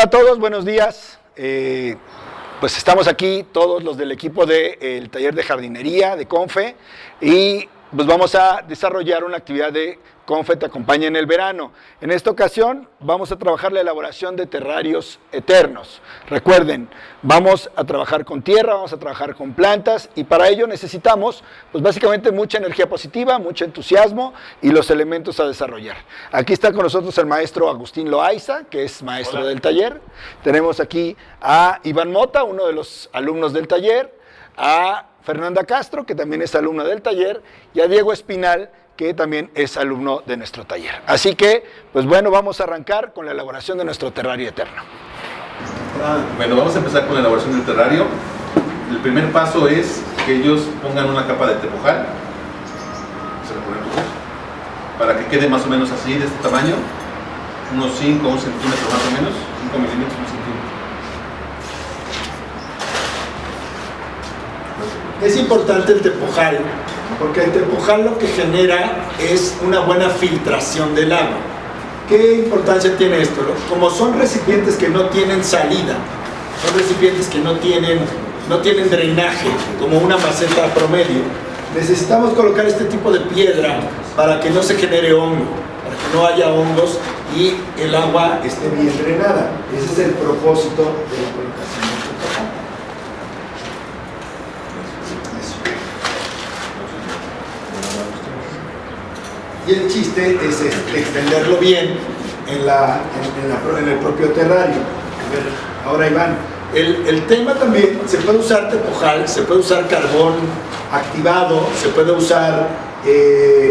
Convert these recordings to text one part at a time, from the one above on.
Hola a todos, buenos días. Pues estamos aquí todos los del equipo del taller de jardinería de Confe y pues vamos a desarrollar una actividad de Confe Te Acompaña en el Verano. En esta ocasión vamos a trabajar la elaboración de terrarios eternos. Recuerden, vamos a trabajar con tierra, vamos a trabajar con plantas y para ello necesitamos pues básicamente mucha energía positiva, mucho entusiasmo y los elementos a desarrollar. Aquí está con nosotros el maestro Agustín Loaiza, que es maestro Hola. del taller. Tenemos aquí a Iván Mota, uno de los alumnos del taller, a Fernanda Castro, que también es alumna del taller, y a Diego Espinal, que también es alumno de nuestro taller. Así que, pues bueno, vamos a arrancar con la elaboración de nuestro terrario eterno. Bueno, vamos a empezar con la elaboración del terrario. El primer paso es que ellos pongan una capa de tepojal. Se lo ponemos para que quede más o menos así, de este tamaño, unos 5 o 1 centímetro más o menos, 5 milímetros, 1 centímetro. Es importante el tepojal, porque el tepojal lo que genera es una buena filtración del agua. ¿Qué importancia tiene esto? Como son recipientes que no tienen salida, son recipientes que no tienen drenaje, como una maceta promedio, necesitamos colocar este tipo de piedra para que no se genere hongo, para que no haya hongos y el agua esté bien drenada. Ese es el propósito de la colocación del tepojal. Y el chiste es extenderlo bien en el propio terrario. A ver, ahora Iván, el tema también, se puede usar tepojal, se puede usar carbón activado, se puede usar,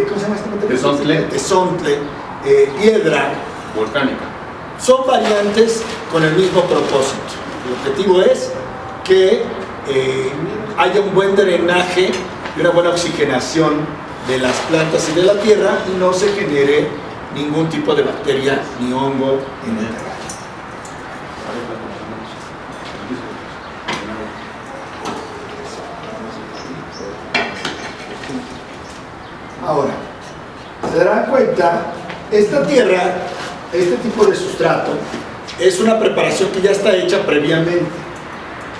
¿cómo se llama este material? Tesontle, piedra. Volcánica. Son variantes con el mismo propósito. El objetivo es que haya un buen drenaje y una buena oxigenación de las plantas y de la tierra y no se genere ningún tipo de bacteria ni hongo en el terreno. Ahora, se darán cuenta, esta tierra, este tipo de sustrato, es una preparación que ya está hecha previamente.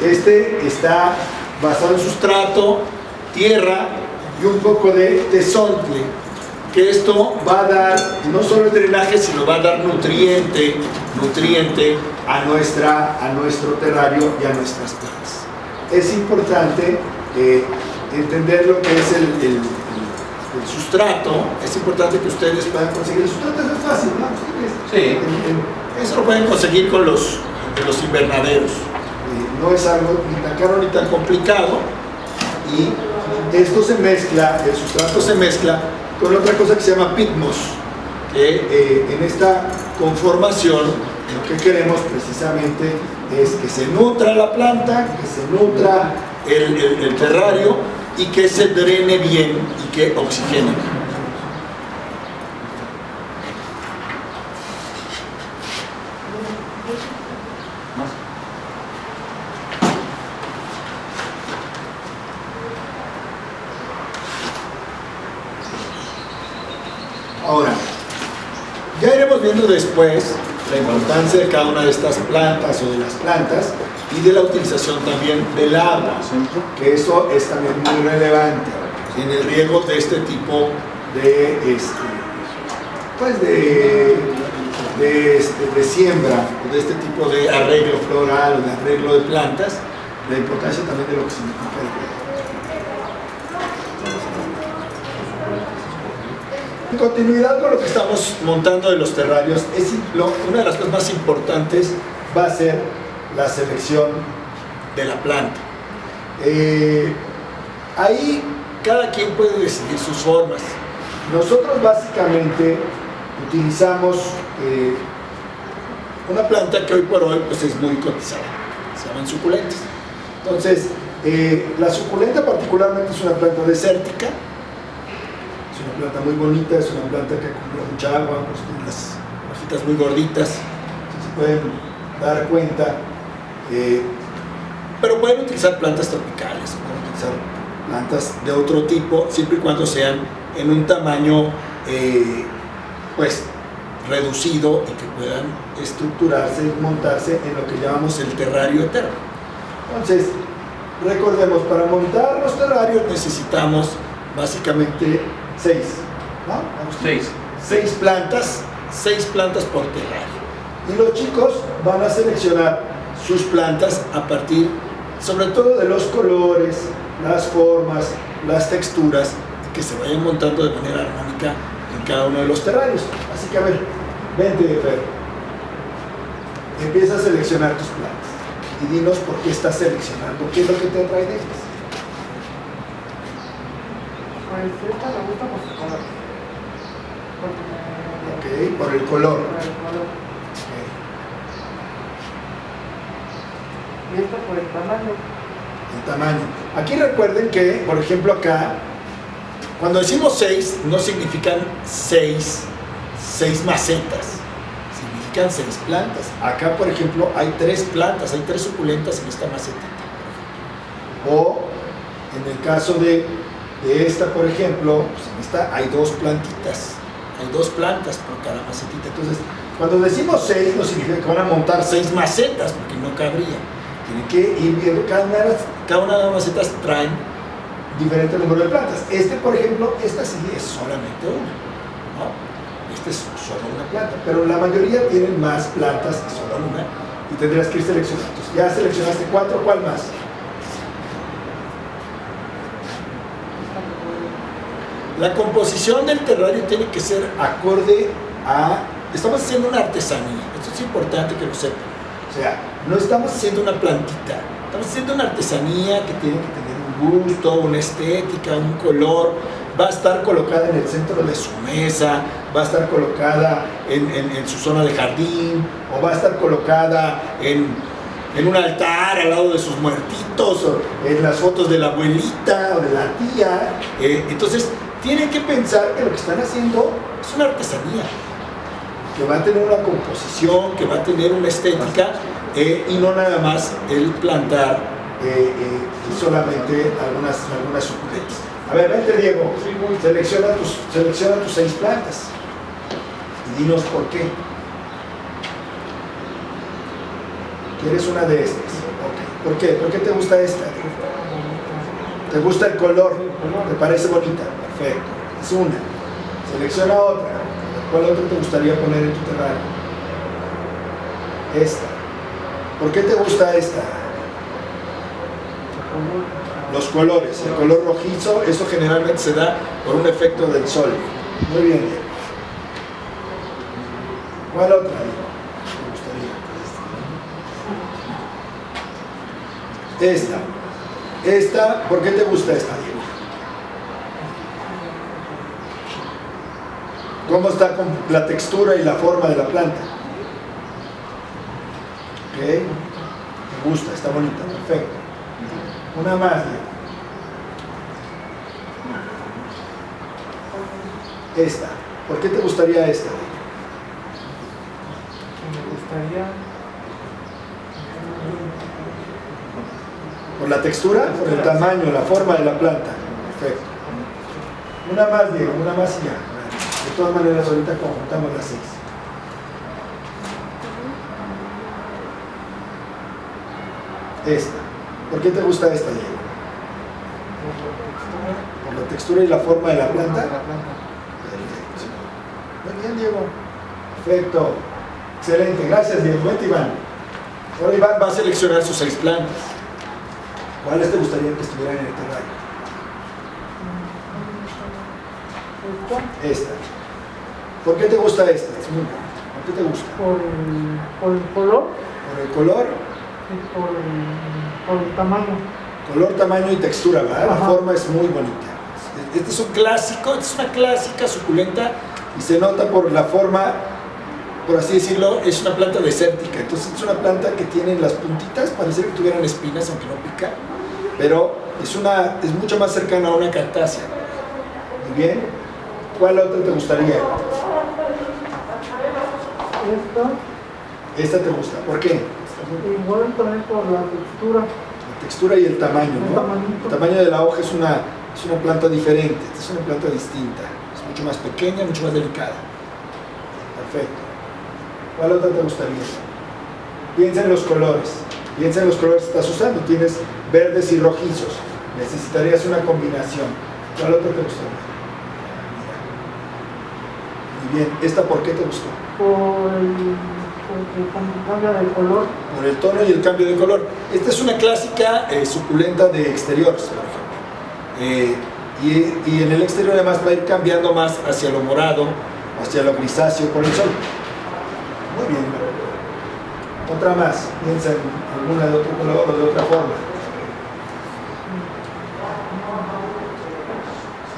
Este está basado en sustrato, tierra y un poco de tesontle, que esto va a dar no solo el drenaje, sino va a dar nutriente a nuestro terrario y a nuestras plantas. Es importante entender lo que es el sustrato. Es importante que ustedes puedan conseguir el sustrato. Eso es fácil, ¿no? Sí. Eso lo pueden conseguir con los invernaderos. No es algo ni tan caro ni tan complicado. Y esto se mezcla, el sustrato se mezcla con otra cosa que se llama pitmos, que en esta conformación lo que queremos precisamente es que se nutra la planta, que se nutra el terrario y que se drene bien y que oxigene. Ahora, ya iremos viendo después la importancia de cada una de estas plantas o de las plantas y de la utilización también del agua, que eso es también muy relevante en el riego de este tipo de siembra, o de este tipo de arreglo floral o de arreglo de plantas, la importancia también de lo que significa el riego. En continuidad con lo que estamos montando de los terrarios, una de las cosas más importantes va a ser la selección de la planta. Ahí cada quien puede decidir sus formas. Nosotros básicamente utilizamos una planta que hoy por hoy pues, es muy cotizada, se llaman suculentas. Entonces, la suculenta particularmente es una planta desértica. Es una planta muy bonita, es una planta que acumula mucha agua, pues tiene las hojitas muy gorditas, se pueden dar cuenta. Pero pueden utilizar plantas tropicales, pueden utilizar plantas de otro tipo, siempre y cuando sean en un tamaño pues reducido y que puedan estructurarse y montarse en lo que llamamos el terrario eterno. Entonces, recordemos, para montar los terrarios necesitamos básicamente 6, ¿no? 6 plantas por terrario. Y los chicos van a seleccionar sus plantas a partir, sobre todo, de los colores, las formas, las texturas, que se vayan montando de manera armónica en cada uno de los terrarios. Así que, a ver, vente, Fer. Empieza a seleccionar tus plantas y dinos por qué estás seleccionando, qué es lo que te atrae de ellas. Pues esta me gusta por su color. Ok, por el color. Por el color. Okay. Y esta por el tamaño. El tamaño. Aquí recuerden que, por ejemplo, acá, cuando decimos 6, no significan 6 macetas, significan 6 plantas. Acá, por ejemplo, hay 3 plantas, hay 3 suculentas en esta macetita. O, en el caso de esta, por ejemplo, pues en esta hay 2 plantitas, hay 2 plantas por cada macetita. Entonces, cuando decimos 6, no significa que van a montar 6 macetas, porque no cabría. Tienen que ir viendo, cada una de las macetas traen diferente número de plantas. Por ejemplo, esta sí es solamente una, ¿no? Esta es solo una planta, pero la mayoría tienen más plantas que solo una y tendrás que ir seleccionando. Entonces, ya seleccionaste 4, ¿cuál más? La composición del terrario tiene que ser acorde a... Estamos haciendo una artesanía, esto es importante que lo sepan. O sea, no estamos haciendo una plantita, estamos haciendo una artesanía que tiene que tener un gusto, una estética, un color. Va a estar colocada en el centro de su mesa, va a estar colocada en su zona de jardín, o va a estar colocada en un altar al lado de sus muertitos, o en las fotos de la abuelita o de la tía. Entonces, tienen que pensar que lo que están haciendo es una artesanía, que va a tener una composición, que va a tener una estética, y no nada más el plantar solamente algunas suculentas. A ver, vente, Diego, selecciona tus 6 plantas y dinos por qué. ¿Quieres una de estas? Okay. ¿Por qué? ¿Por qué te gusta esta? ¿Te gusta el color? ¿Te parece bonita? Perfecto. Es una. Selecciona otra. ¿Cuál otra te gustaría poner en tu terrario? Esta. ¿Por qué te gusta esta? Los colores. El color rojizo, eso generalmente se da por un efecto del sol. Muy bien. ¿Cuál otra te gustaría? Esta, ¿por qué te gusta esta, Diego? ¿Cómo está con la textura y la forma de la planta? Ok, me gusta, está bonita, perfecto. Una más, Diego. Esta, ¿por qué te gustaría esta, Diego? Me gustaría... ¿Por la textura? ¿Por el tamaño, la forma de la planta? Perfecto. Una más, Diego, una más y ya. De todas maneras, ahorita conjuntamos las 6. Esta. ¿Por qué te gusta esta, Diego? ¿Por la textura y la forma de la planta? Perfecto. Muy bien, Diego. Perfecto. Excelente. Gracias, Diego. Vente, Iván. Ahora Iván va a seleccionar sus 6 plantas. ¿Cuáles te gustaría que estuvieran en el terrario? Esta. ¿Por qué te gusta esta? Es muy buena. ¿Por qué te gusta? Por el color ¿Por el color? y por el tamaño. Color, tamaño y textura, ¿verdad? La Ajá. forma es muy bonita. Este es un clásico, esta es una clásica suculenta y se nota por la forma, por así decirlo, es una planta desértica. Entonces es una planta que tiene las puntitas, parece que tuvieran espinas, aunque no pica, pero es mucho más cercana a una cactácea. Muy bien. ¿Cuál otra te gustaría? Esta te gusta. ¿Por qué? Igual también por la textura. La textura y el tamaño, ¿no? El tamaño de la hoja es una planta diferente. Esta es una planta distinta. Es mucho más pequeña, mucho más delicada. Perfecto. ¿Cuál otra te gustaría? Piensa en los colores. Piensa en los colores que estás usando. Tienes verdes y rojizos. Necesitarías una combinación. ¿Cuál otra te gustaría? Muy bien. ¿Esta por qué te gustó? Porque cambia de color. Por el tono y el cambio de color. Esta es una clásica suculenta de exteriores, por ejemplo. Y en el exterior además va a ir cambiando más hacia lo morado, hacia lo grisáceo por el sol. Muy bien. Otra más. Piensa en alguna de otro color o de otra forma.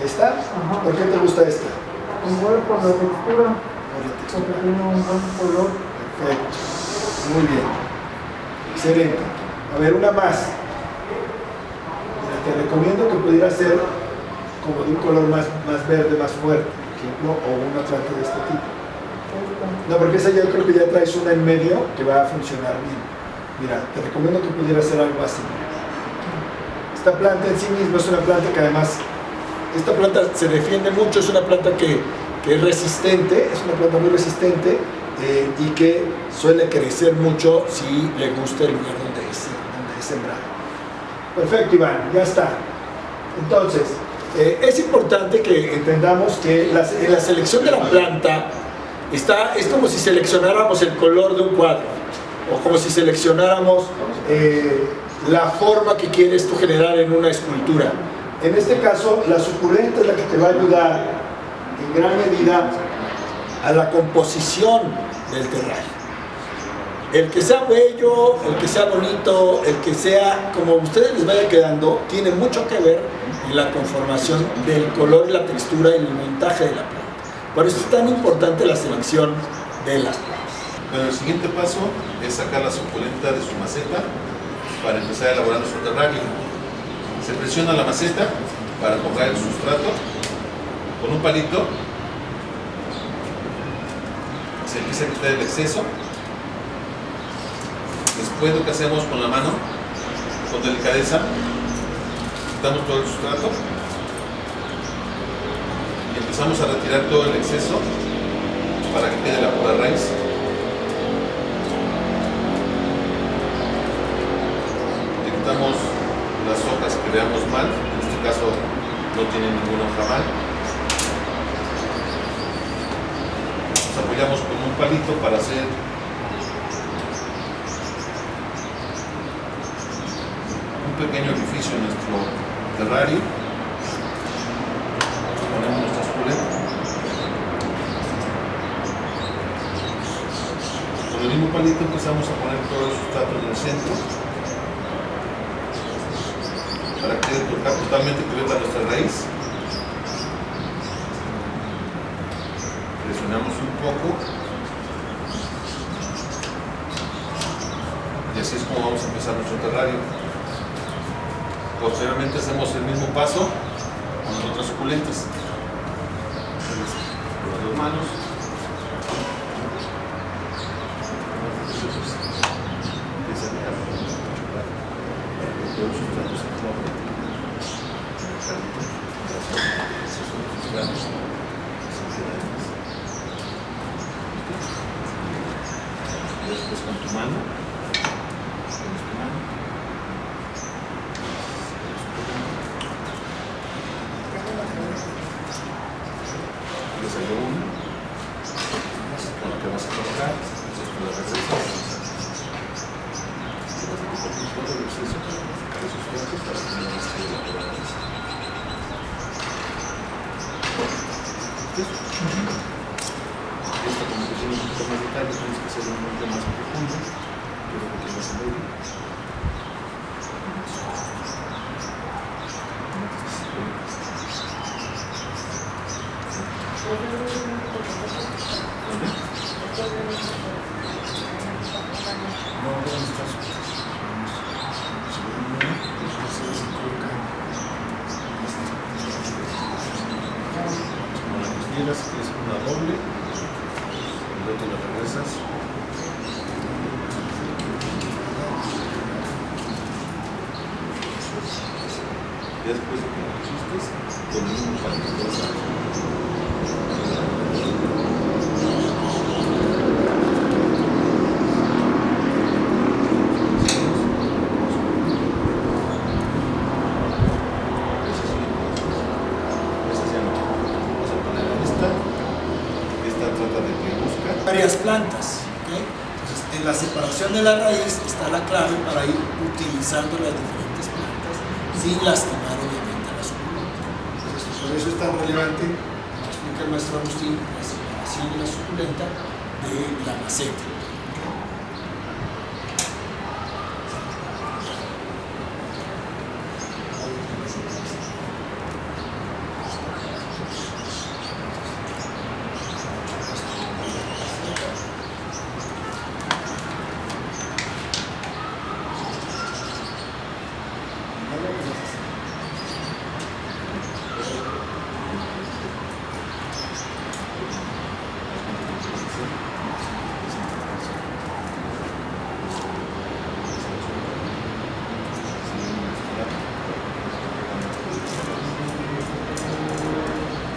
¿Esta? Ajá. ¿Por qué te gusta esta? Igual por la textura, Por la porque textura. tiene un buen color. Perfecto. Muy bien. Excelente. A ver, una más. Mira, te recomiendo que pudiera ser como de un color más verde, más fuerte, por ejemplo, o una planta de este tipo. No, porque esa yo creo que ya traes una en medio que va a funcionar bien. Mira, te recomiendo que pudiera ser algo así. Esta planta en sí misma es una planta que además, esta planta se defiende mucho, es una planta que es resistente, es una planta muy resistente y que suele crecer mucho si le gusta el lugar donde es sembrado. Perfecto, Iván, ya está. Entonces, es importante que entendamos que en la selección de la planta es como si seleccionáramos el color de un cuadro o como si seleccionáramos la forma que quieres tú generar en una escultura. En este caso, la suculenta es la que te va a ayudar en gran medida a la composición del terrario. El que sea bello, el que sea bonito, el que sea como a ustedes les vaya quedando, tiene mucho que ver en la conformación del color y la textura y el montaje de la planta. Por eso es tan importante la selección de las plantas. Bueno, el siguiente paso es sacar la suculenta de su maceta para empezar a elaborar nuestro terrario. Se presiona la maceta para colocar el sustrato con un palito. Se empieza a quitar el exceso. Después lo que hacemos con la mano, con delicadeza, quitamos todo el sustrato y empezamos a retirar todo el exceso para que quede la pura raíz. Le quitamos las hojas que veamos mal, en este caso no tiene ninguna hoja mal. Nos apoyamos con un palito para hacer un pequeño orificio en nuestro terrario. Ponemos nuestra suculenta. Con el mismo palito empezamos a poner todo el sustrato en el centro para que quede totalmente cubierta nuestra raíz. Presionamos un poco y así es como vamos a empezar nuestro terrario. Posteriormente hacemos el mismo paso con las otras suculentas. Con las dos manos. Empieza a dejar para que todo el sustrato se forme. Después con tu mano. Con lo que vas a colocar, entonces tú las regresas. Te vas a quitar todo el exceso de sustrato para que no más quede la pura raíz. Esta como que tiene un poquito más de detalle, tienes que hacerlo un poquito más profundo, que es lo que tienes en medio. Si quieres una doble, y luego te la regresas. Y después de que lo hiciste, con el mismo palito vas a varias plantas. ¿Okay? Entonces, en la separación de la raíz está la clave para ir utilizando las diferentes plantas sin lastimar obviamente a la suculenta. Entonces, por eso es tan relevante, como explica el maestro Agustín, la separación de la suculenta de la maceta.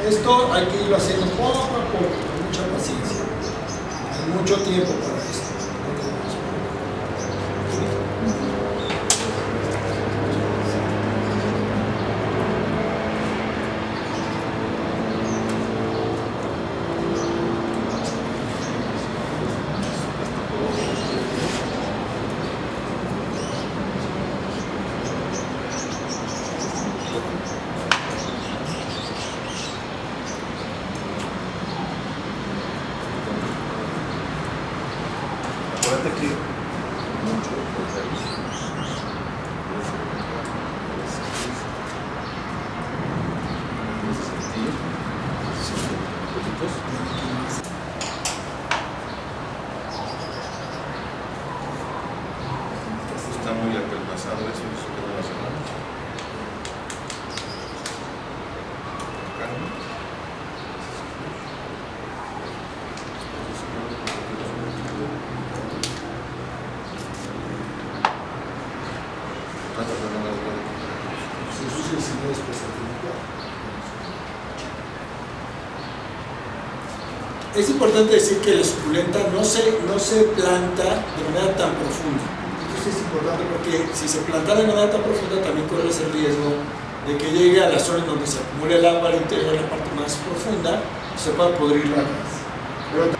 Esto hay que irlo haciendo poco a poco, con mucha paciencia. Hay mucho tiempo para esto. Acuérdate que está muy apelmazado eso, eso que no lo hacemos. Es importante decir que la suculenta no se planta de manera tan profunda. Eso es importante porque si se planta de manera tan profunda también corre ese riesgo de que llegue a la zona en donde se acumule el agua al interior, la parte más profunda, y se pueda podrir la raíz. Pero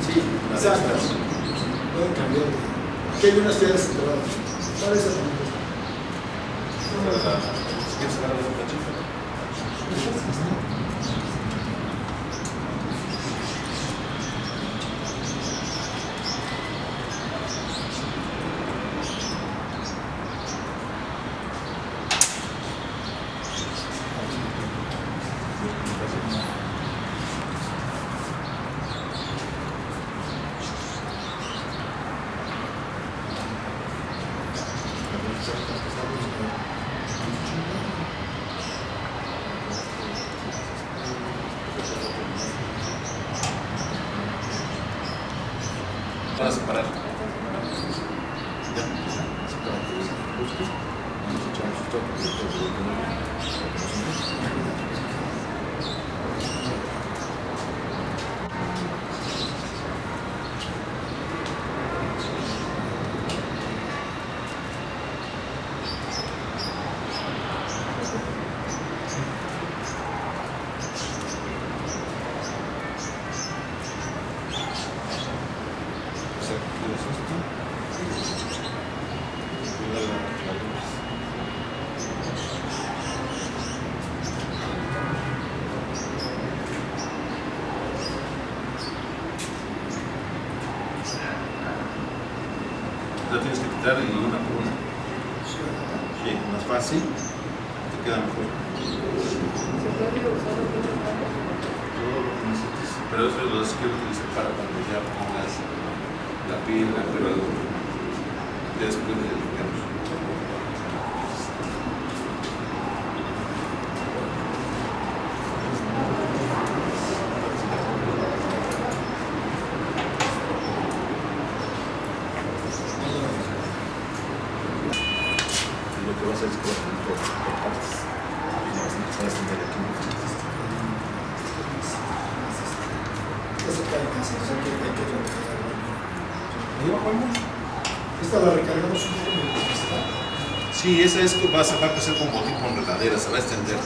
sí, exacto. Pueden cambiar. Aquí hay unas piedras separadas. ¿Cuál es esa también? Para separar. La tienes que quitar y una por una. Sí, más fácil, te queda mejor. Pero eso lo quiero utilizar para cuando ya pongas la piedra, pero Ya después de lo que va a hacer es que va a poner todo por partes. Y lo vas a empezar a extender aquí. Eso cae en casa, o sea que hay que recargar. Ahí abajo hay más. Esta la recargamos un poco. Sí, esa es, va a crecer como tipo enredadera, se va a extender.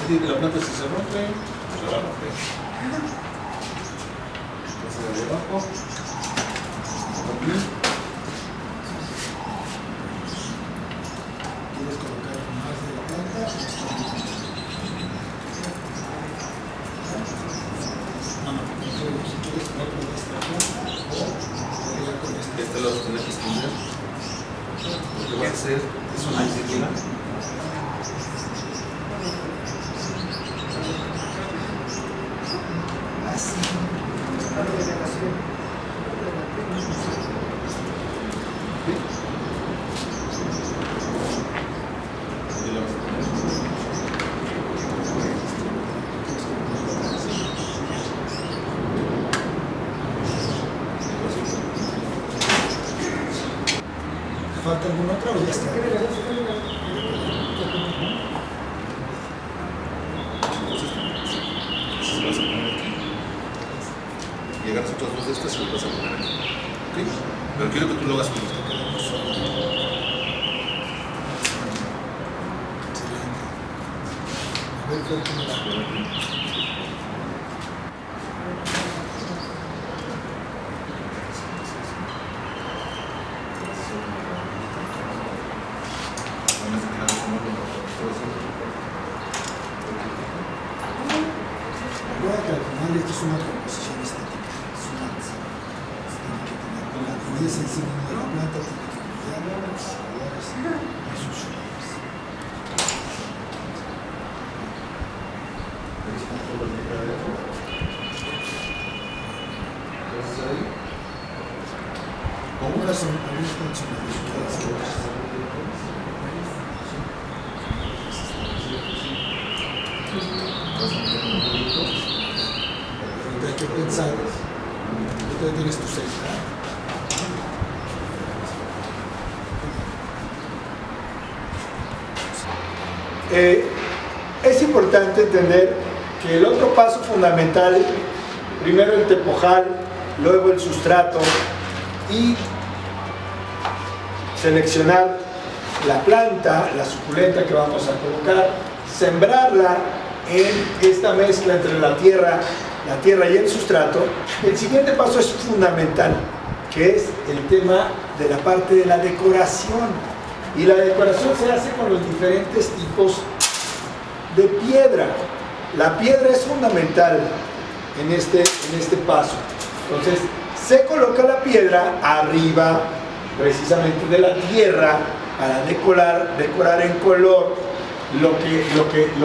Así que la planta si se rompe, se va a romper. Entonces de abajo. ¿Quieres colocar más de la planta? No, si quieres otro de esta planta o ya con esta. Este lo vas a tener que extender. Lo que vas a hacer es una circular. Así. Así lo vas a poner. ¿Falta alguna otra o ya está? Entonces vas a poner aquí. Y agarras otras dos de estas y las vas a poner aquí. ¿Ok? Pero quiero que tú lo hagas con esto. A ver, creo que me la... Recuerda que al final esto es una composición estética, es una tiene que tener con la belleza en sí misma de la planta, tiene que brillar los colores y sus flores. Algunas son modificadas otras. Ahorita hay que pensar, tú tienes tu celda. Es importante entender que el otro paso fundamental, primero el tepojal, luego el sustrato y seleccionar la planta, la suculenta que vamos a colocar, sembrarla en esta mezcla entre la tierra y el sustrato. El siguiente paso es fundamental, que es el tema de la parte de la decoración. Y la decoración se hace con los diferentes tipos de piedra. La piedra es fundamental en este paso. Entonces, se coloca la piedra arriba, precisamente de la tierra, para decorar en color lo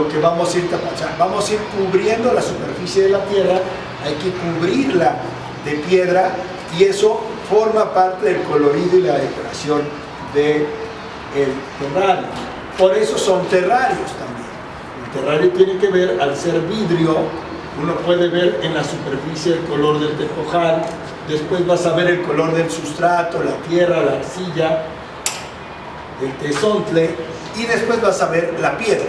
que vamos a ir tapando. O sea, vamos a ir cubriendo la superficie de la tierra, hay que cubrirla de piedra y eso forma parte del colorido y la decoración del terrario. Por eso son terrarios también. El terrario tiene que ver, al ser vidrio, uno puede ver en la superficie el color del tepojal, después vas a ver el color del sustrato, la tierra, la arcilla, el tezontle, y después vas a ver la piedra.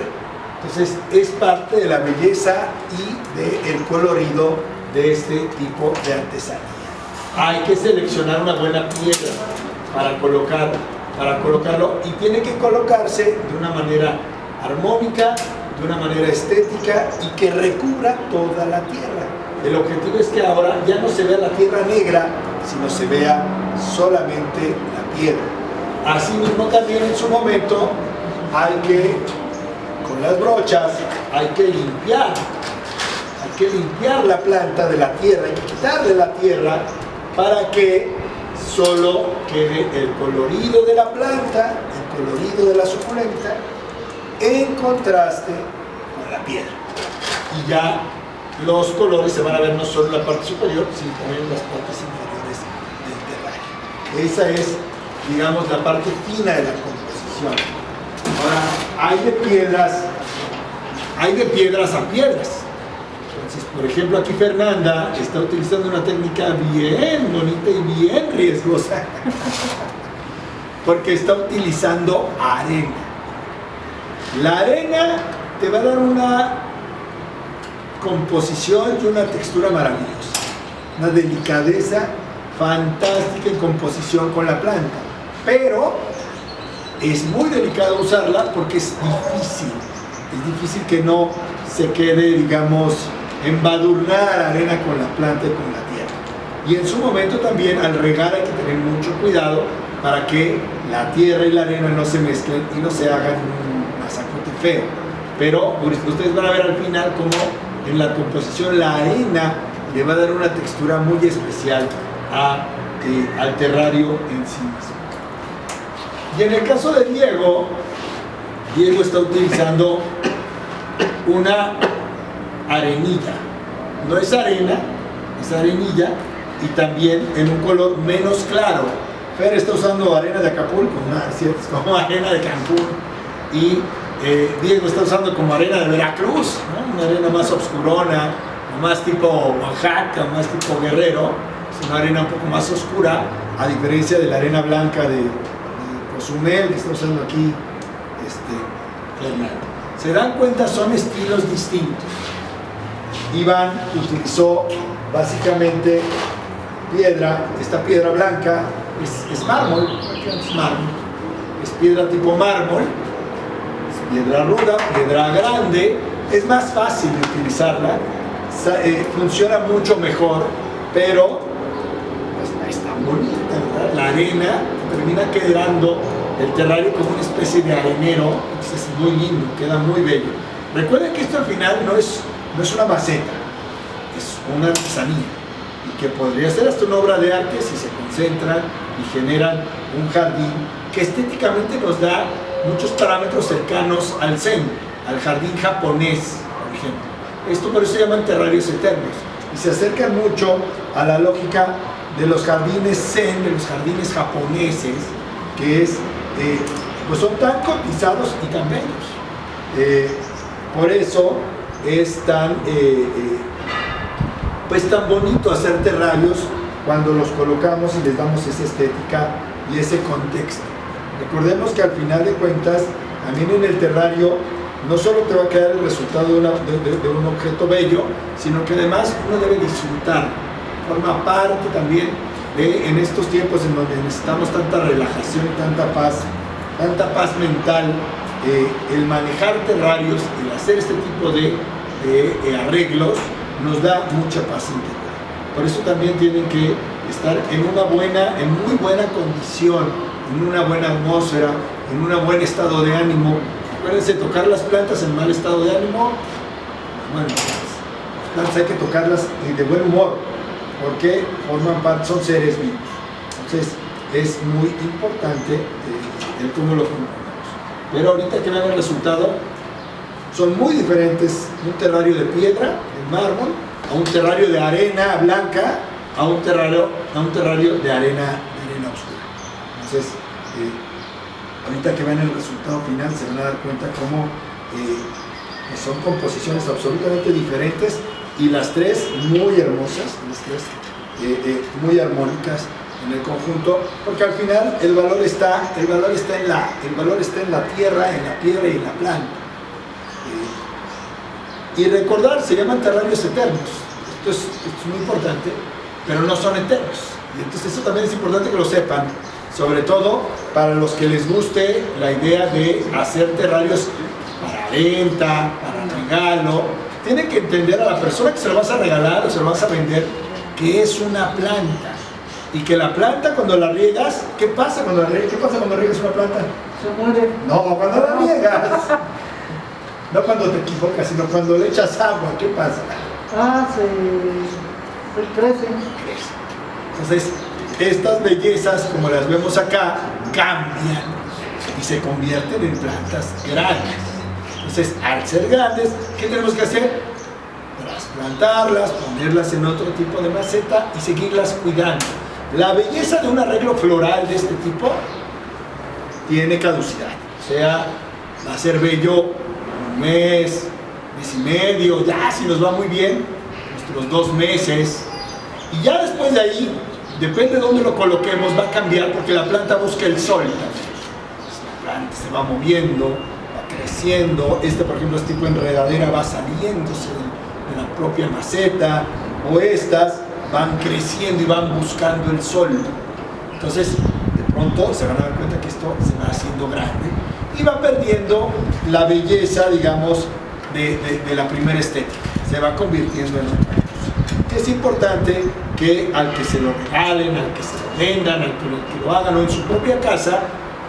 Entonces es parte de la belleza y del colorido de este tipo de artesanía. Hay que seleccionar una buena piedra para colocarlo, y tiene que colocarse de una manera armónica, de una manera estética y que recubra toda la tierra. El objetivo es que ahora ya no se vea la tierra negra, sino se vea solamente la piedra. Asimismo también en su momento hay que, con las brochas, hay que limpiar la planta de la tierra, hay que quitarle la tierra para que solo quede el colorido de la planta, el colorido de la suculenta, en contraste con la piedra. y ya los colores se van a ver no solo en la parte superior, sino también en las partes inferiores del terrario. Esa es, digamos, la parte fina de la composición. Ahora, hay de piedras a piedras. Entonces, por ejemplo, aquí Fernanda está utilizando una técnica bien bonita y bien riesgosa, porque está utilizando arena. La arena te va a dar una composición y una textura maravillosa, una delicadeza fantástica en composición con la planta, pero es muy delicado usarla porque es difícil que no se quede, digamos, embadurnada la arena con la planta y con la tierra. Y en su momento también al regar hay que tener mucho cuidado para que la tierra y la arena no se mezclen y no se hagan un masacote feo. Pero ustedes van a ver al final cómo en la composición la arena le va a dar una textura muy especial al terrario en sí mismo. Y en el caso de Diego está utilizando una arenilla. No es arena, es arenilla, y también en un color menos claro. Fer está usando arena de Acapulco, ¿no? ¿Cierto? Es como arena de Cancún. Y Diego está usando como arena de Veracruz, ¿no? Una arena más oscurona, más tipo Oaxaca, más tipo Guerrero. Es una arena un poco más oscura, a diferencia de la arena blanca de Cozumel que está usando aquí Fernando. Se dan cuenta, son estilos distintos. Iván utilizó básicamente piedra, esta piedra blanca es mármol, es piedra tipo mármol, es piedra ruda, piedra grande, es más fácil de utilizarla, funciona mucho mejor, pero pues, no es tan bonita, ¿verdad? La arena termina quedando el terrario como una especie de arenero, es muy lindo, queda muy bello. Recuerden que esto al final no es una maceta, es una artesanía, y que podría ser hasta una obra de arte si se concentran y generan un jardín que estéticamente nos da muchos parámetros cercanos al zen, al jardín japonés, por ejemplo. Esto por eso se llaman terrarios eternos, y se acercan mucho a la lógica de los jardines zen, de los jardines japoneses, que es, pues son tan cotizados y tan bellos. Por eso es tan bonito hacer terrarios cuando los colocamos y les damos esa estética y ese contexto. Recordemos que al final de cuentas, también en el terrario no solo te va a quedar el resultado de un objeto bello, sino que además uno debe disfrutar. Forma parte también en estos tiempos en donde necesitamos tanta relajación y tanta paz mental, el manejar terrarios, el hacer este tipo de arreglos nos da mucha paz interior. Por eso también tienen que estar en muy buena condición, en una buena atmósfera, en un buen estado de ánimo. Acuérdense, tocar las plantas en mal estado de ánimo, bueno, las plantas hay que tocarlas de buen humor, porque forman parte, son seres vivos. Entonces es muy importante el cómo lo componemos. Pero ahorita que vean el resultado, son muy diferentes un terrario de piedra, de mármol, a un terrario de arena blanca, a un terrario de arena oscura. Entonces, ahorita que vean el resultado final se van a dar cuenta cómo son composiciones absolutamente diferentes y las tres muy hermosas, las tres muy armónicas en el conjunto, porque al final el valor está en la tierra, en la piedra y en la planta. Y recordar, se llaman terrarios eternos. Esto es muy importante, pero no son eternos. Y entonces eso también es importante que lo sepan, sobre todo para los que les guste la idea de hacer terrarios para venta, para regalo. Tienen que entender a la persona que se lo vas a regalar o se lo vas a vender que es una planta. Y que la planta cuando la riegas, ¿qué pasa cuando riegas una planta? Se muere. No, cuando la riegas. No cuando te equivocas, sino cuando le echas agua, ¿qué pasa? Se crece. Entonces, estas bellezas, como las vemos acá, cambian y se convierten en plantas grandes. Entonces, al ser grandes, ¿qué tenemos que hacer? plantarlas, ponerlas en otro tipo de maceta y seguirlas cuidando. La belleza de un arreglo floral de este tipo tiene caducidad. O sea, va a ser bello un mes, mes y medio, ya si nos va muy bien, nuestros 2 meses. Y ya después de ahí, depende de dónde lo coloquemos, va a cambiar porque la planta busca el sol también. La planta se va moviendo, va creciendo. Por ejemplo, es tipo enredadera, va saliéndose de la propia maceta, o estas van creciendo y van buscando el sol. Entonces, de pronto se van a dar cuenta que esto se va haciendo grande y va perdiendo la belleza, digamos, de la primera estética. Se va convirtiendo en otra cosa. Es importante que al que se lo regalen, al que se lo vendan, al que lo hagan o en su propia casa,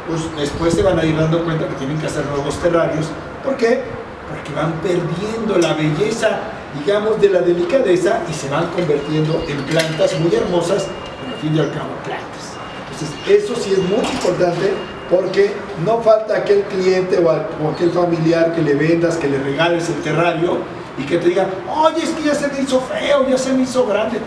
pues después se van a ir dando cuenta que tienen que hacer nuevos terrarios. ¿Por qué? Porque van perdiendo la belleza, digamos, de la delicadeza y se van convirtiendo en plantas muy hermosas, pero al fin y al cabo plantas. Entonces eso sí es muy importante, porque no falta aquel cliente o aquel familiar que le vendas, que le regales el terrario y que te diga, oye, es que ya se me hizo feo, ya se me hizo grande.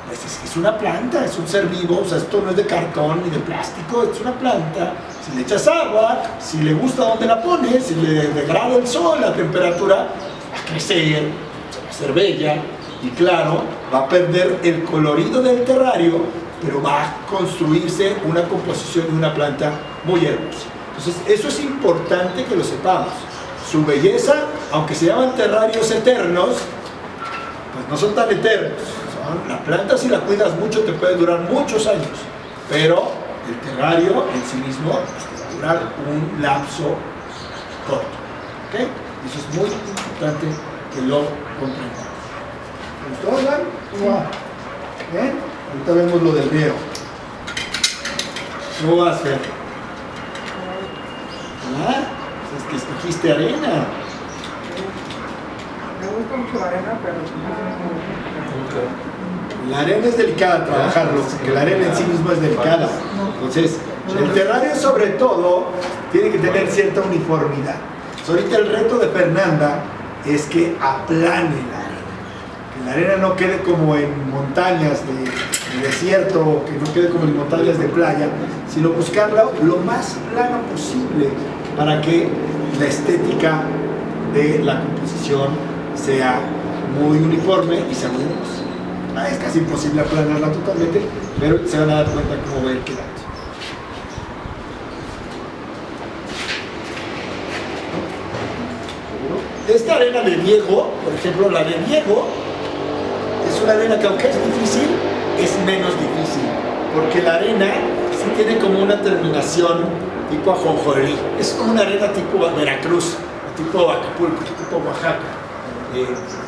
Pues es una planta, es un ser vivo, o sea, esto no es de cartón ni de plástico, es una planta. Si le echas agua, si le gusta donde la pones, si le degrada el sol, la temperatura, va a crecer, se va a hacer bella y claro, va a perder el colorido del terrario, pero va a construirse una composición de una planta muy hermosa. Entonces, eso es importante que lo sepamos. Su belleza, aunque se llaman terrarios eternos, pues no son tan eternos. La planta, si la cuidas mucho, te puede durar muchos años, pero el terrario en sí mismo te va a durar un lapso corto. ¿Okay? Eso es muy importante que lo comprendamos. ¿Gustó, Alan? ¿Cómo va? ¿Bien? Ahorita vemos lo del riego. ¿Cómo vas, Fer? ¿Ah? Es que escogiste arena. Me gusta mucho la arena, pero la arena es delicada trabajarlo, porque la arena en sí misma es delicada. Entonces, el terrario sobre todo tiene que tener cierta uniformidad. Ahorita el reto de Fernanda es que aplane la arena. Que la arena no quede como en montañas de desierto, que no quede como en montañas de playa, sino buscarla lo más plano posible para que la estética de la composición sea muy uniforme y sea muy hermosa. Es casi imposible aplanarla totalmente, pero se van a dar cuenta cómo va a ir quedando. Esta arena de Diego, por ejemplo, la de Diego, es una arena que aunque es difícil, es menos difícil, porque la arena sí tiene como una terminación tipo ajonjolí. Es como una arena tipo Veracruz, tipo Acapulco, tipo Oaxaca.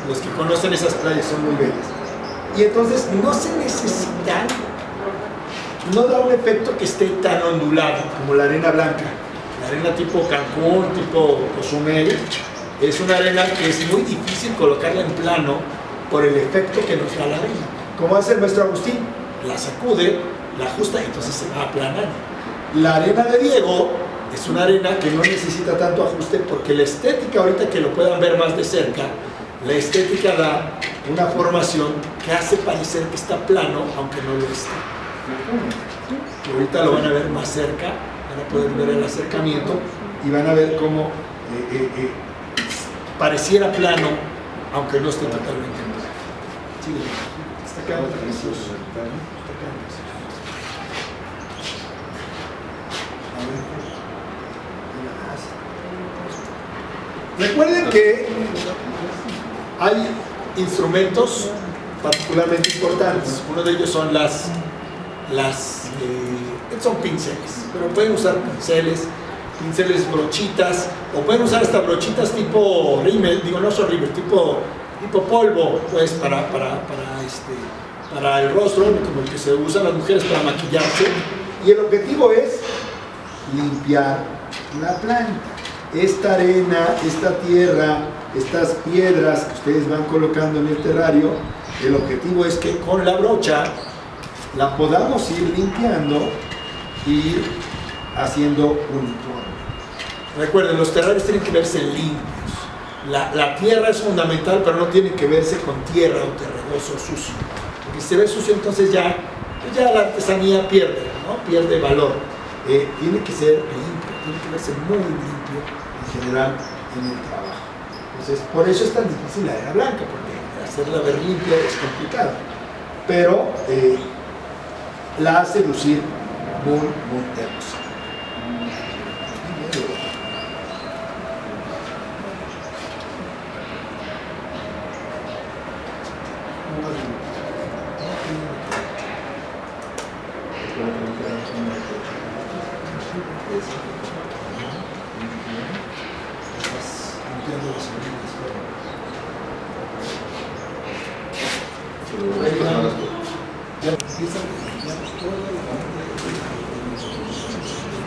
Los que conocen esas playas son muy bellas. Y entonces no se necesita, no da un efecto que esté tan ondulado como la arena blanca. La arena tipo Cancún, tipo Cozumel, es una arena que es muy difícil colocarla en plano por el efecto que nos da la arena. Como hace el maestro Agustín, la sacude, la ajusta y entonces se va aplanando. La arena de Diego es una arena que no necesita tanto ajuste porque la estética, ahorita que lo puedan ver más de cerca, la estética da una formación que hace parecer que está plano, aunque no lo está. Y ahorita lo van a ver más cerca, van a poder ver el acercamiento y van a ver cómo pareciera plano, aunque no esté totalmente plano. Sí, está quedando precioso. Está quedando precioso. Recuerden que hay instrumentos particularmente importantes. Uno de ellos son son pinceles, pero pueden usar pinceles brochitas, o pueden usar hasta brochitas tipo rímel, digo no son rímel, tipo polvo, pues para el rostro, como el que se usan las mujeres para maquillarse, y el objetivo es limpiar la planta. Esta arena, esta tierra, estas piedras que ustedes van colocando en el terrario, el objetivo es que con la brocha la podamos ir limpiando y ir haciendo uniforme. Recuerden, los terrarios tienen que verse limpios. La tierra es fundamental, pero no tiene que verse con tierra o terremoso sucio. Porque si se ve sucio, entonces ya la artesanía pierde, ¿no? Pierde valor. Tiene que ser limpio, tiene que verse muy limpio en general en el trabajo. Entonces, por eso es tan difícil la era blanca, porque hacerla ver limpia es complicado. Pero la hace lucir muy, muy hermosa.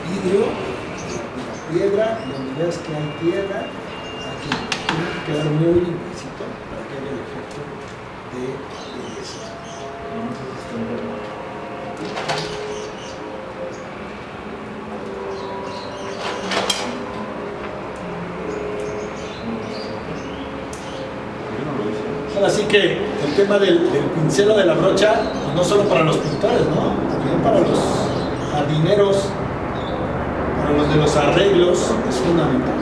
Vidrio, piedra, donde veas que hay piedra, aquí tiene que quedar muy limpiecito para que haya el efecto de belleza. Así que el tema del pincel o de la brocha, pues no solo para los pintores, ¿no? También para los jardineros, para los de los arreglos, es fundamental.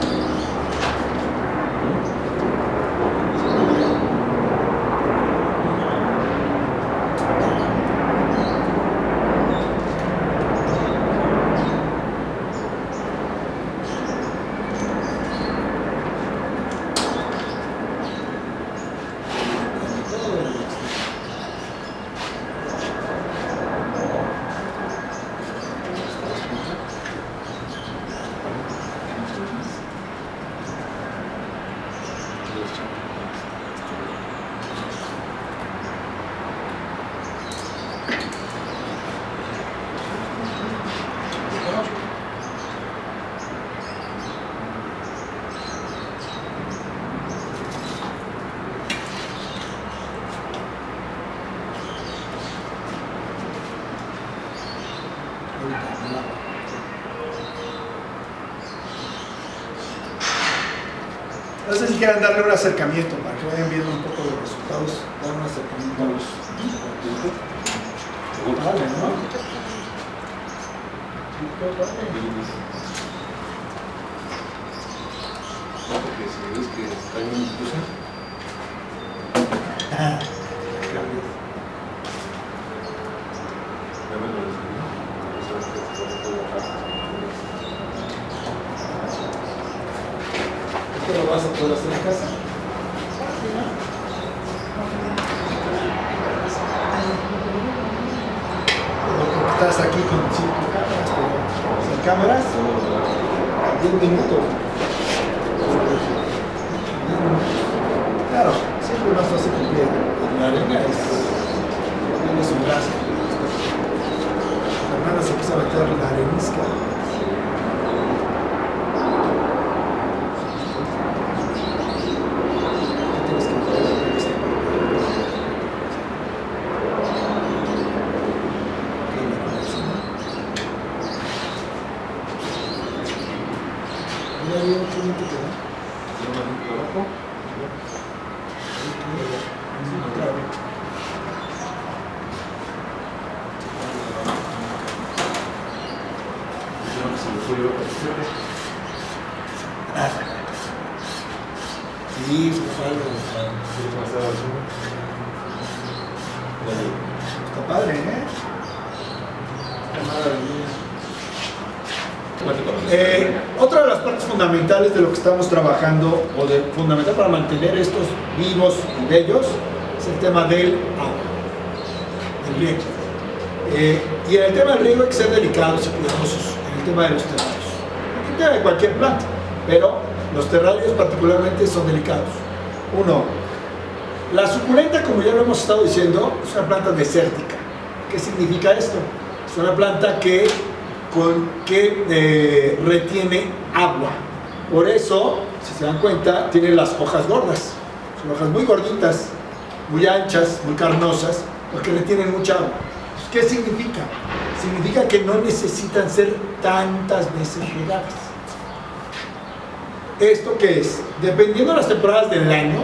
No sé si quieran darle un acercamiento para que vayan viendo un poco los resultados, dar un acercamiento a los... Vale, ¿no? Porque si ves que está bien incluso. ¿Esto lo vas a poder hacer en casa? Estás aquí con 5 cámaras, pero sin cámaras, 10 minutos. Claro, siempre más fácil que piedra. La arena tiene su gracia. Fernanda se quiso meter la arenisca. Sí, está padre, ¿eh? Otra de las partes fundamentales de lo que estamos trabajando, o de fundamental para mantener estos vivos y bellos, es el tema del agua, del riego. Y en el tema del riego hay que ser delicados y cuidadosos en el tema de los terrarios. En el tema de cualquier planta, pero los terrarios particularmente son delicados. Uno, la suculenta, como ya lo hemos estado diciendo, es una planta desértica. ¿Qué significa esto? Es una planta que retiene agua. Por eso, si se dan cuenta, tiene las hojas gordas. Son hojas muy gorditas, muy anchas, muy carnosas, porque retienen mucha agua. ¿Qué significa? Significa que no necesitan ser tantas veces regadas. ¿Esto qué es? Dependiendo de las temporadas del año,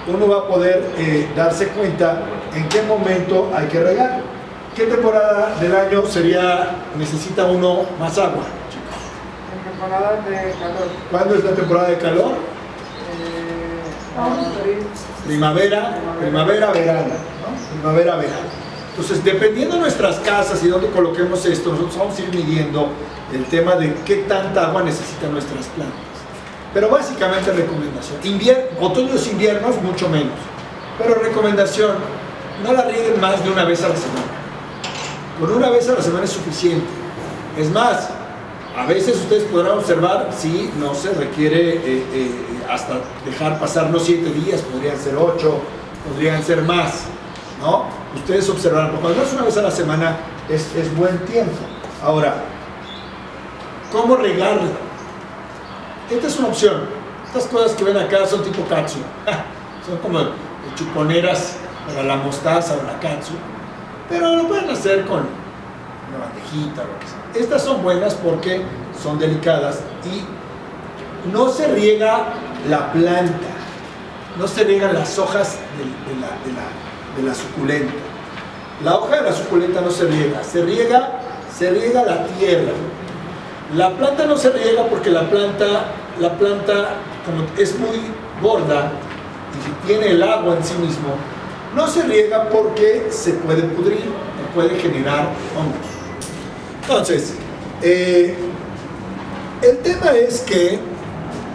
uno va a poder darse cuenta en qué momento hay que regar. ¿Qué temporada del año necesita uno más agua, chicos? En temporada de calor. ¿Cuándo es la temporada de calor? Abril. Primavera, verano, ¿no? Primavera, verano. Entonces, dependiendo de nuestras casas y dónde coloquemos esto, nosotros vamos a ir midiendo el tema de qué tanta agua necesitan nuestras plantas. Pero básicamente recomendación. Otoños, inviernos, mucho menos. Pero recomendación, no la rieguen más de una vez a la semana. Con una vez a la semana es suficiente. Es más, a veces ustedes podrán observar si no se requiere hasta dejar pasar los 7 días, podrían ser 8, podrían ser más, ¿no? Ustedes observarán, pero cuando es una vez a la semana es buen tiempo. Ahora, ¿cómo regarla? Esta es una opción. Estas cosas que ven acá son tipo katsu. Son como chuponeras para la mostaza o la katsu. Pero lo pueden hacer con una bandejita o lo que sea. Estas son buenas porque son delicadas y no se riega la planta, no se riegan las hojas de la suculenta. La hoja de la suculenta no se riega, se riega la tierra. La planta no se riega porque la planta como es muy gorda y tiene el agua en sí mismo, no se riega porque se puede pudrir o puede generar hongos. Entonces, el tema es que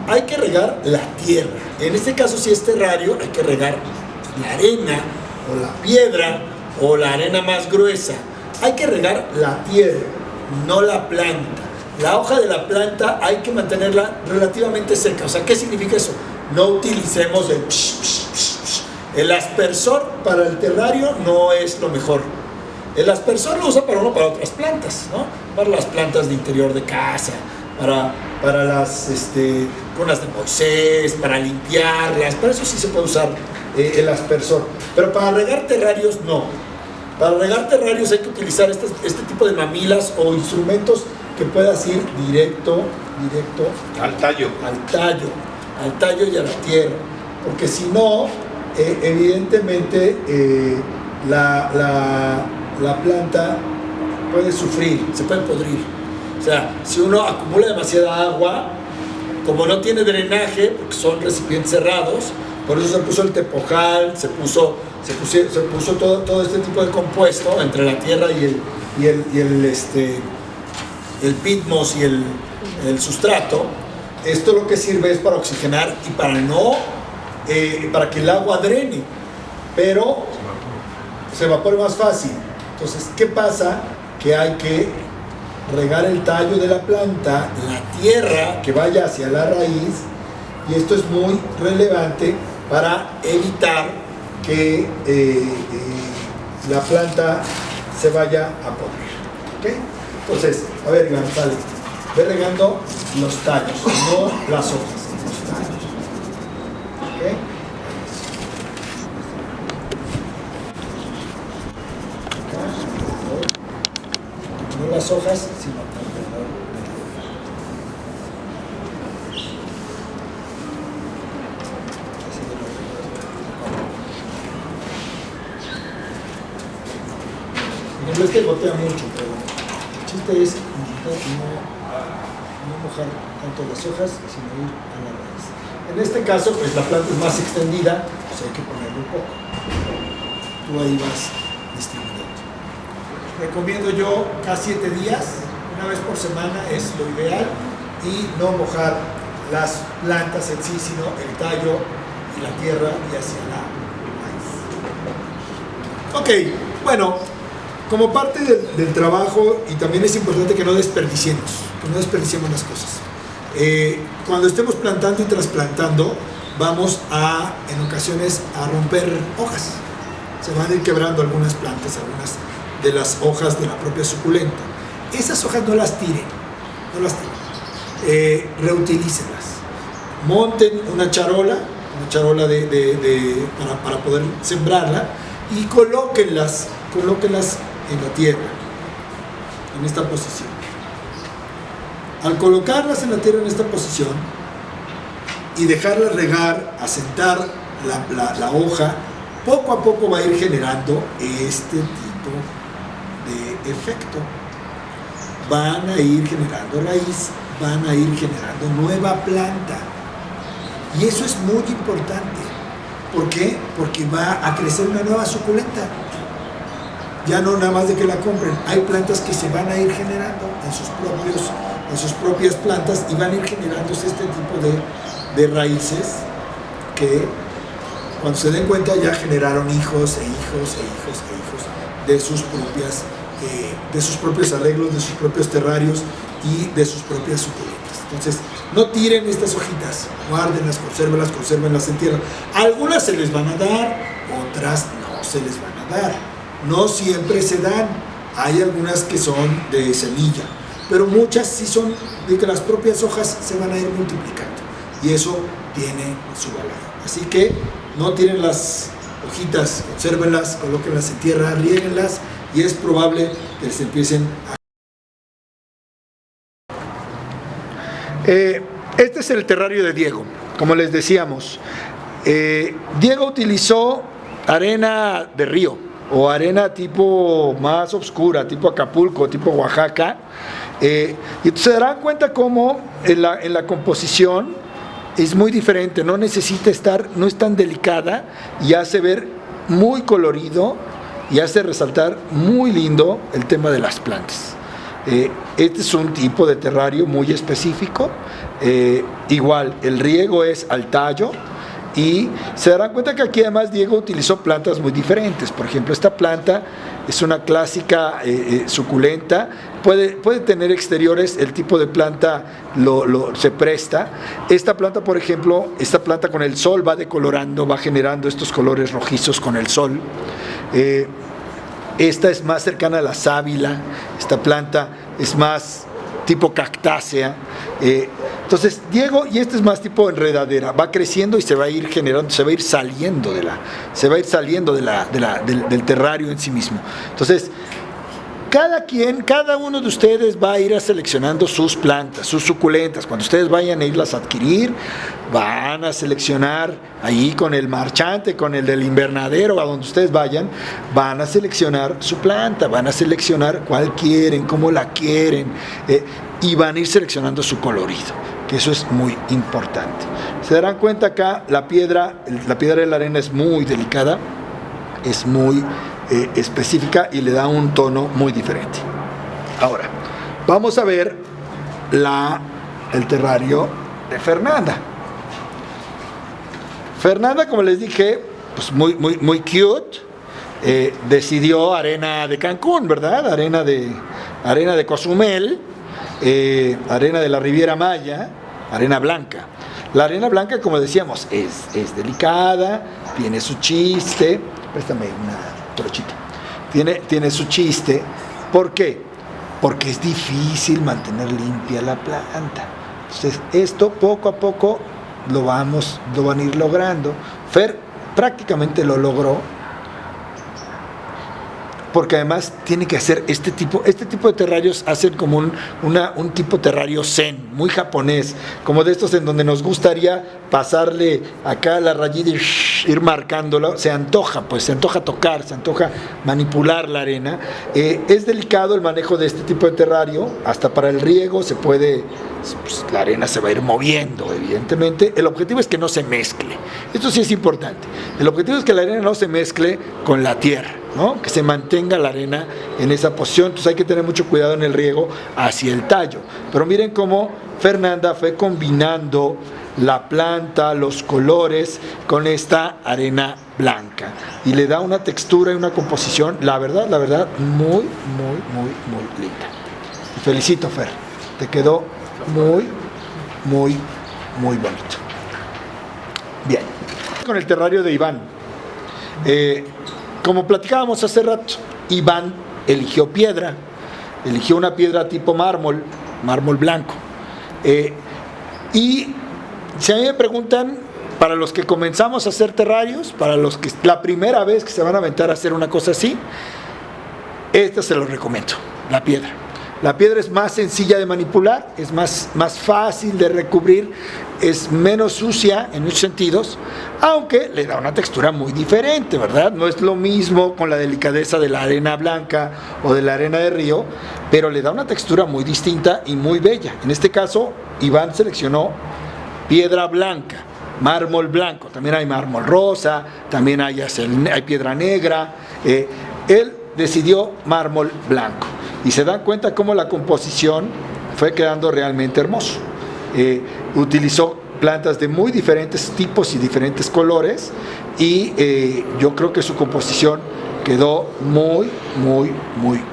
hay que regar la tierra. En este caso, si es terrario, hay que regar la arena o la piedra o la arena más gruesa. Hay que regar la tierra, no la planta. La hoja de la planta hay que mantenerla relativamente seca. O sea, ¿qué significa eso? No utilicemos el aspersor para el terrario, no es lo mejor. El aspersor lo usa para otras plantas, ¿no? Para las plantas de interior de casa, para las cunas de Moisés, para limpiarlas, para eso sí se puede usar el aspersor. Pero para regar terrarios no. Para regar terrarios hay que utilizar este tipo de mamilas o instrumentos que puedas ir directo al tallo y a la tierra, porque si no, evidentemente la planta puede sufrir, se puede podrir. O sea, si uno acumula demasiada agua, como no tiene drenaje, porque son recipientes cerrados, por eso se puso el tepojal, se puso todo este tipo de compuesto entre la tierra y el pitmos y el sustrato. Esto lo que sirve es para oxigenar y para que el agua drene, pero se evapore más fácil. Entonces, ¿qué pasa? Que hay que regar el tallo de la planta, la tierra que vaya hacia la raíz, y esto es muy relevante para evitar que la planta se vaya a podrir. ¿Okay? Entonces, a ver, Iván, sale. Ve regando los tallos, no las hojas, los tallos. ¿Ok? No las hojas, sino alrededor. No es que gotea mucho, pero el chiste es no mojar tanto las hojas, sino ir a la raíz. En este caso, pues la planta es más extendida, pues hay que ponerle un poco. Tú ahí vas distribuyendo. Recomiendo yo cada 7 días, una vez por semana es lo ideal, y no mojar las plantas en sí, sino el tallo y la tierra y hacia la raíz. Ok, bueno, como parte del trabajo, y también es importante que no desperdiciemos las cosas. Cuando estemos plantando y trasplantando, vamos en ocasiones a romper hojas. Se van a ir quebrando algunas plantas, algunas de las hojas de la propia suculenta. Esas hojas no las tiren, reutilícenlas. Monten una charola para poder sembrarla, y colóquenlas en la tierra, en esta posición. Al colocarlas en la tierra en esta posición, y dejarla regar, asentar la hoja, poco a poco va a ir generando este tipo de efecto. Van a ir generando raíz, van a ir generando nueva planta. Y eso es muy importante. ¿Por qué? Porque va a crecer una nueva suculenta. Ya no nada más de que la compren, hay plantas que se van a ir generando en sus propias plantas y van a ir generándose este tipo de raíces que cuando se den cuenta ya generaron hijos e hijos e hijos e hijos de sus propios arreglos, de sus propios terrarios y de sus propias suculentas. Entonces, no tiren estas hojitas, guárdenlas, consérvenlas en tierra. Algunas se les van a dar, otras no se les van a dar. No siempre se dan. Hay algunas que son de semilla, pero muchas sí son de que las propias hojas se van a ir multiplicando. Y eso tiene su valor. Así que no tiren las hojitas, consérvenlas, colóquenlas en tierra, riéguenlas y es probable que les empiecen a... Este es el terrario de Diego, como les decíamos. Diego utilizó arena de río o arena tipo más oscura, tipo Acapulco, tipo Oaxaca. Y se darán cuenta cómo en la composición es muy diferente, no necesita estar, no es tan delicada y hace ver muy colorido y hace resaltar muy lindo el tema de las plantas. Este es un tipo de terrario muy específico. Igual, el riego es al tallo y se darán cuenta que aquí además Diego utilizó plantas muy diferentes. Por ejemplo, esta planta es una clásica suculenta, puede tener exteriores, el tipo de planta se presta. Esta planta, por ejemplo, esta planta con el sol va decolorando, va generando estos colores rojizos con el sol. Esta es más cercana a la sábila, esta planta es más tipo cactácea. Entonces, Diego, y este es más tipo enredadera, va creciendo y se va a ir generando, se va a ir saliendo del terrario en sí mismo. Entonces, cada uno de ustedes va a ir seleccionando sus plantas, sus suculentas. Cuando ustedes vayan a irlas a adquirir, van a seleccionar ahí con el marchante, con el del invernadero, a donde ustedes vayan, van a seleccionar su planta, van a seleccionar cuál quieren, cómo la quieren, y van a ir seleccionando su colorido, que eso es muy importante. Se darán cuenta acá, la piedra de la arena es muy delicada, es muy específica y le da un tono muy diferente. Ahora, vamos a ver el terrario de Fernanda. Fernanda, como les dije, pues muy cute, decidió arena de Cancún, ¿verdad? Arena de Cozumel, arena de la Riviera Maya, arena blanca. La arena blanca, como decíamos, es delicada, tiene su chiste. Préstame una trochita. Tiene su chiste. ¿Por qué? Porque es difícil mantener limpia la planta. Entonces, esto poco a poco lo van a ir logrando. Fer prácticamente lo logró, porque además tiene que hacer este tipo de terrarios, hacen como un tipo terrario zen, muy japonés, como de estos en donde nos gustaría pasarle acá la rayita y ir marcándolo. Se antoja tocar, se antoja manipular la arena. Es delicado el manejo de este tipo de terrario, hasta para el riego se puede, pues, la arena se va a ir moviendo, evidentemente. El objetivo es que no se mezcle, esto sí es importante, el objetivo es que la arena no se mezcle con la tierra, ¿no? Que se mantenga la arena en esa posición. Entonces hay que tener mucho cuidado en el riego hacia el tallo. Pero miren cómo Fernanda fue combinando la planta, los colores con esta arena blanca y le da una textura y una composición, la verdad, muy linda. Te felicito, Fer, te quedó muy bonito. Bien, con el terrario de Iván. Como platicábamos hace rato, Iván eligió una piedra tipo mármol blanco. Y si a mí me preguntan, para los que comenzamos a hacer terrarios, para los que la primera vez que se van a aventar a hacer una cosa así, esta se los recomiendo, la piedra. La piedra es más sencilla de manipular, es más fácil de recubrir, es menos sucia en muchos sentidos, aunque le da una textura muy diferente, ¿verdad? No es lo mismo con la delicadeza de la arena blanca o de la arena de río, pero le da una textura muy distinta y muy bella. En este caso, Iván seleccionó piedra blanca, mármol blanco, también hay mármol rosa, también hay piedra negra, él decidió mármol blanco y se dan cuenta cómo la composición fue quedando realmente hermoso. Utilizó plantas de muy diferentes tipos y diferentes colores y yo creo que su composición quedó muy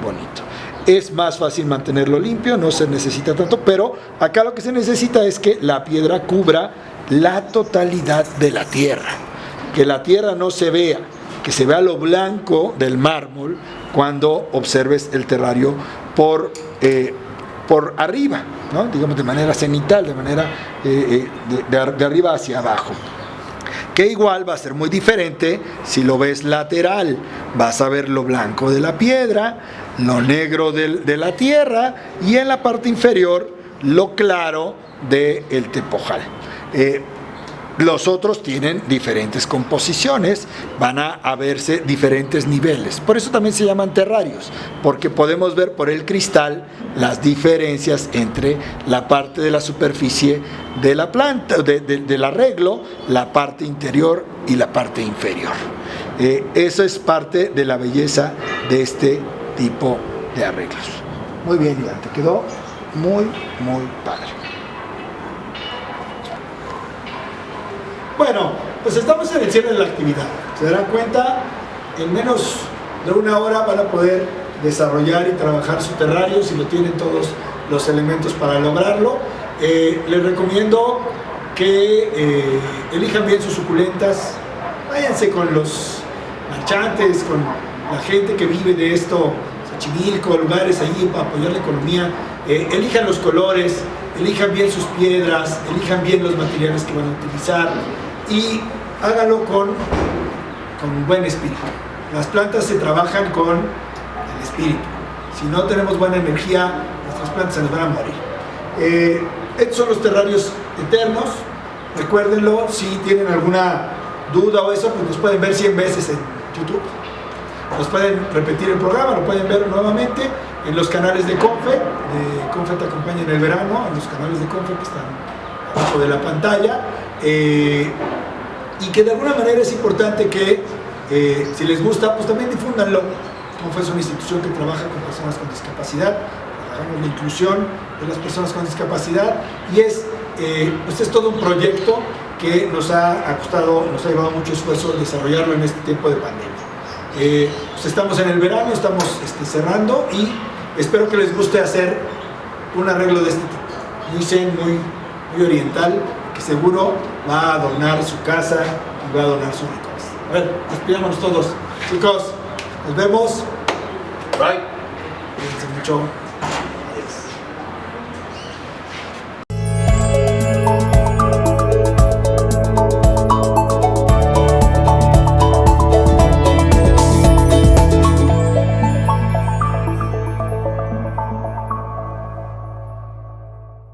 bonito. Es más fácil mantenerlo limpio, no se necesita tanto, pero acá lo que se necesita es que la piedra cubra la totalidad de la tierra, que la tierra no se vea, que se vea lo blanco del mármol cuando observes el terrario por arriba, ¿no? Digamos de manera cenital, de manera de arriba hacia abajo. Que igual va a ser muy diferente si lo ves lateral, vas a ver lo blanco de la piedra, lo negro de la tierra y en la parte inferior lo claro del tepojal. Los otros tienen diferentes composiciones, van a verse diferentes niveles. Por eso también se llaman terrarios, porque podemos ver por el cristal las diferencias entre la parte de la superficie de la planta, del arreglo, la parte interior y la parte inferior. Eso es parte de la belleza de este tipo de arreglos. Muy bien, Iván, te quedó muy padre. Bueno, pues estamos en el cierre de la actividad. Se darán cuenta, en menos de una hora van a poder desarrollar y trabajar su terrario si lo tienen todos los elementos para lograrlo. Les recomiendo que elijan bien sus suculentas, váyanse con los marchantes, con la gente que vive de esto, Xochimilco, lugares allí para apoyar la economía. Elijan los colores, elijan bien sus piedras, elijan bien los materiales que van a utilizar y hágalo con buen espíritu. Las plantas se trabajan con el espíritu. Si no tenemos buena energía, nuestras plantas se nos van a morir. Estos son los terrarios eternos. Recuérdenlo, si tienen alguna duda o eso, pues los pueden ver 100 veces en YouTube. Los pueden repetir el programa, lo pueden ver nuevamente en los canales de Confe te acompaña en el verano, en los canales de Confe que están abajo de la pantalla. Y que de alguna manera es importante que si les gusta, pues también difúndanlo. Confe es una institución que trabaja con personas con discapacidad, trabajamos la inclusión de las personas con discapacidad y pues es todo un proyecto que nos ha costado, nos ha llevado mucho esfuerzo desarrollarlo en este tiempo de pandemia. Pues estamos en el verano, estamos cerrando y espero que les guste hacer un arreglo de este tipo, muy zen, muy oriental, que seguro va a adornar su casa y va a adornar sus rincones. A ver, despidámonos todos. Chicos, nos vemos. Bye. Cuídense mucho.